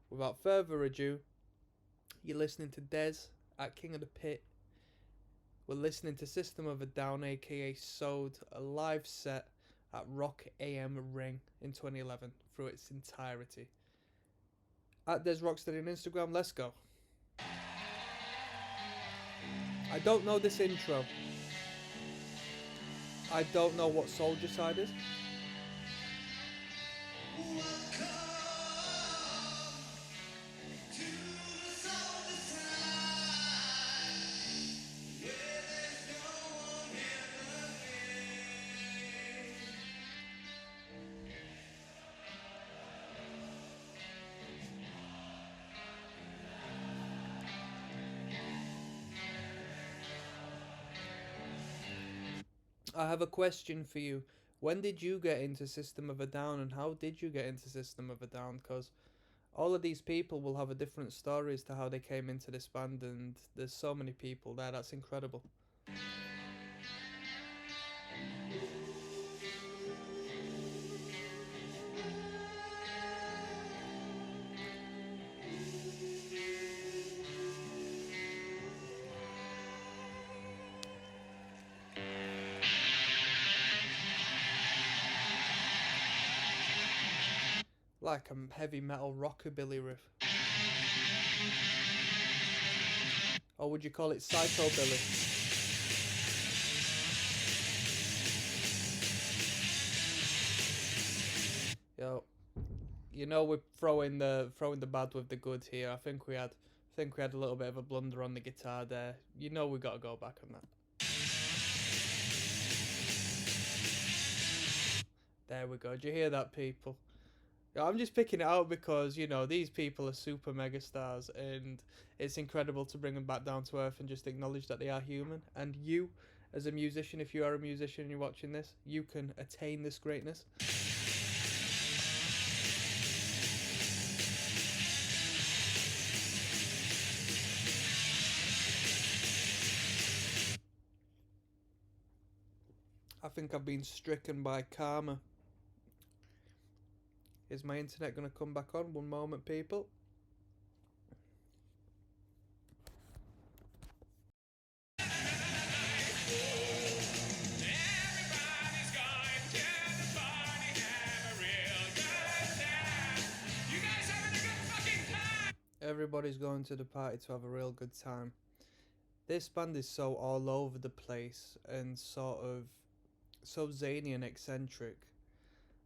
without further ado, you're listening to Dez at King of the Pit. We're listening to System of a Down, aka Sode, a live set at Rock AM Ring in 2011 through its entirety. At Des Rocksteady on Instagram, let's go. I don't know this intro. I don't know what Soldier Side is. I have a question for you. When did you get into System of a Down, and how did you get into System of a Down? Because all of these people will have a different story as to how they came into this band, and there's so many people there. That's incredible. Like a heavy metal rockabilly riff. Or would you call it psychobilly? Yo, you know we're throwing the bad with the good here. I think we had a little bit of a blunder on the guitar there. You know we got to go back on that. There we go. Do you hear that, people? I'm just picking it out because, you know, these people are super mega stars, and it's incredible to bring them back down to earth and just acknowledge that they are human. And you, as a musician, if you are a musician and you're watching this, you can attain this greatness. I think I've been stricken by karma. Is my internet going to come back on? One moment, people. Everybody's going to the party to have a real good time. This band is so all over the place and sort of so zany and eccentric.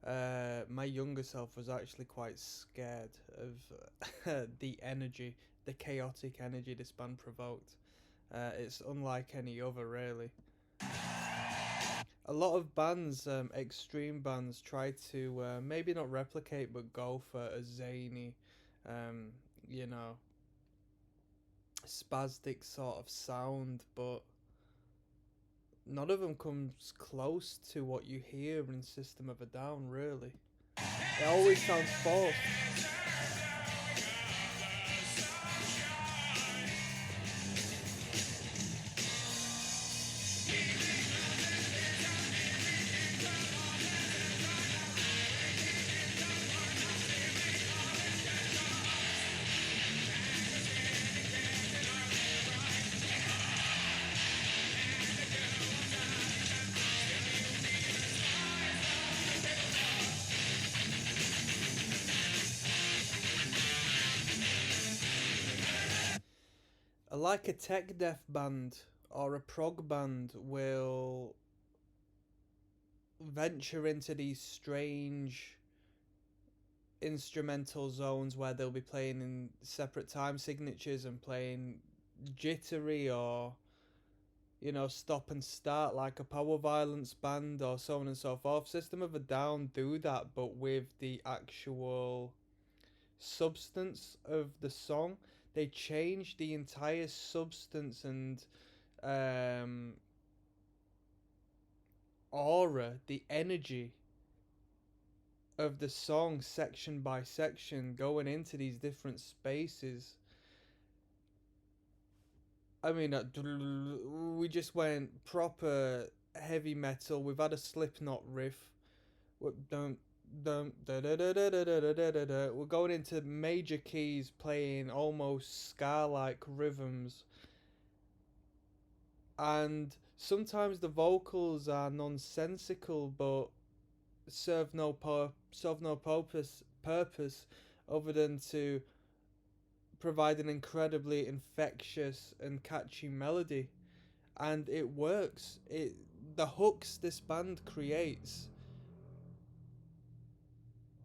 My younger self was actually quite scared of the energy, the chaotic energy this band provoked. It's unlike any other, really. A lot of bands, extreme bands, try to maybe not replicate but go for a zany, um, you know, spastic sort of sound, but none of them comes close to what you hear in System of a Down, really. It always sounds false. Like a tech death band or a prog band will venture into these strange instrumental zones where they'll be playing in separate time signatures and playing jittery or, you know, stop and start like a power violence band or so on and so forth. System of a Down do that, but with the actual substance of the song. They change the entire substance and aura, the energy of the song section by section, going into these different spaces. I mean, we just went proper heavy metal. We've had a Slipknot riff. We're going into major keys, playing almost ska-like rhythms, and sometimes the vocals are nonsensical, but serve no purpose other than to provide an incredibly infectious and catchy melody, and it works. The hooks this band creates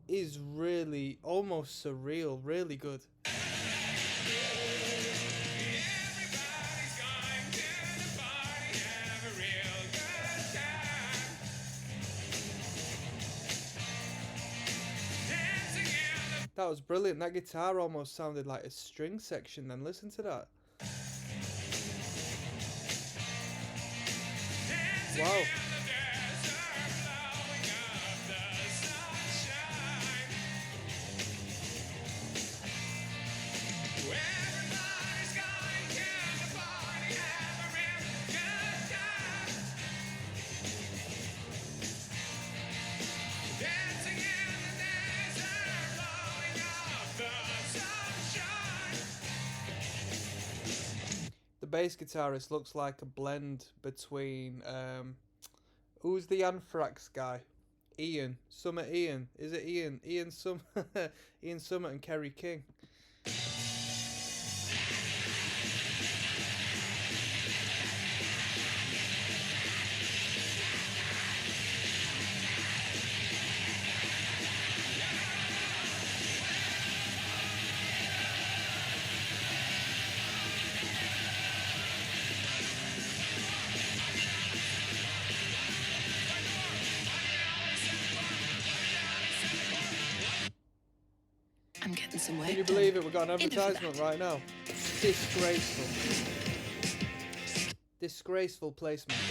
is really almost surreal, really good. That was brilliant. That guitar almost sounded like a string section then. Listen to that. Wow. The bass guitarist looks like a blend between who's the Anthrax guy? Ian. Summer Ian. Is it Ian? Ian Summit and Kerry King. I'm getting some work Can you done. believe it? We've got an advertisement right now. Disgraceful. Disgraceful placement.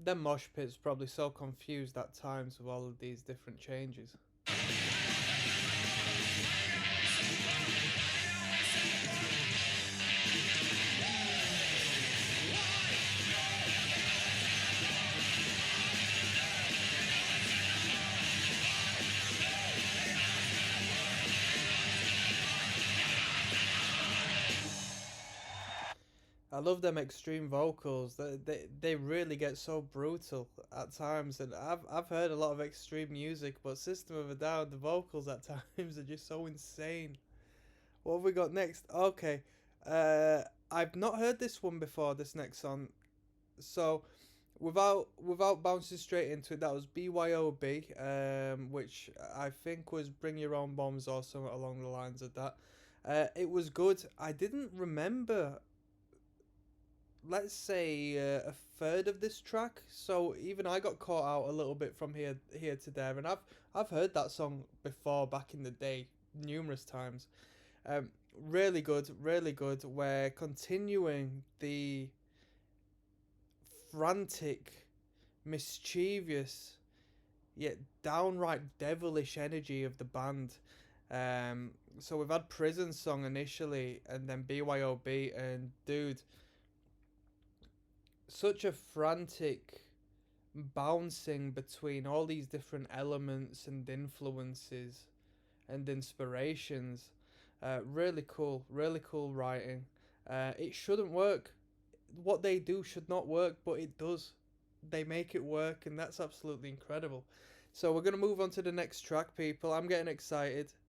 Them mosh pits probably so confused at times with all of these different changes. I love them extreme vocals. They really get so brutal at times, and I've heard a lot of extreme music, but System of a Down, the vocals at times are just so insane. What have we got next? Okay, I've not heard this one before. This next song, so without bouncing straight into it, that was BYOB, which I think was Bring Your Own Bombs or something along the lines of that. It was good. I didn't remember, let's say, a third of this track, so even I got caught out a little bit from here to there, and I've heard that song before back in the day numerous times. Really good, really good. We're continuing the frantic, mischievous, yet downright devilish energy of the band. So we've had Prison Song initially, and then BYOB, and dude, such a frantic bouncing between all these different elements and influences, and inspirations. Really cool writing. It shouldn't work. What they do should not work, but it does. They make it work, and that's absolutely incredible. So we're gonna move on to the next track, people. I'm getting excited.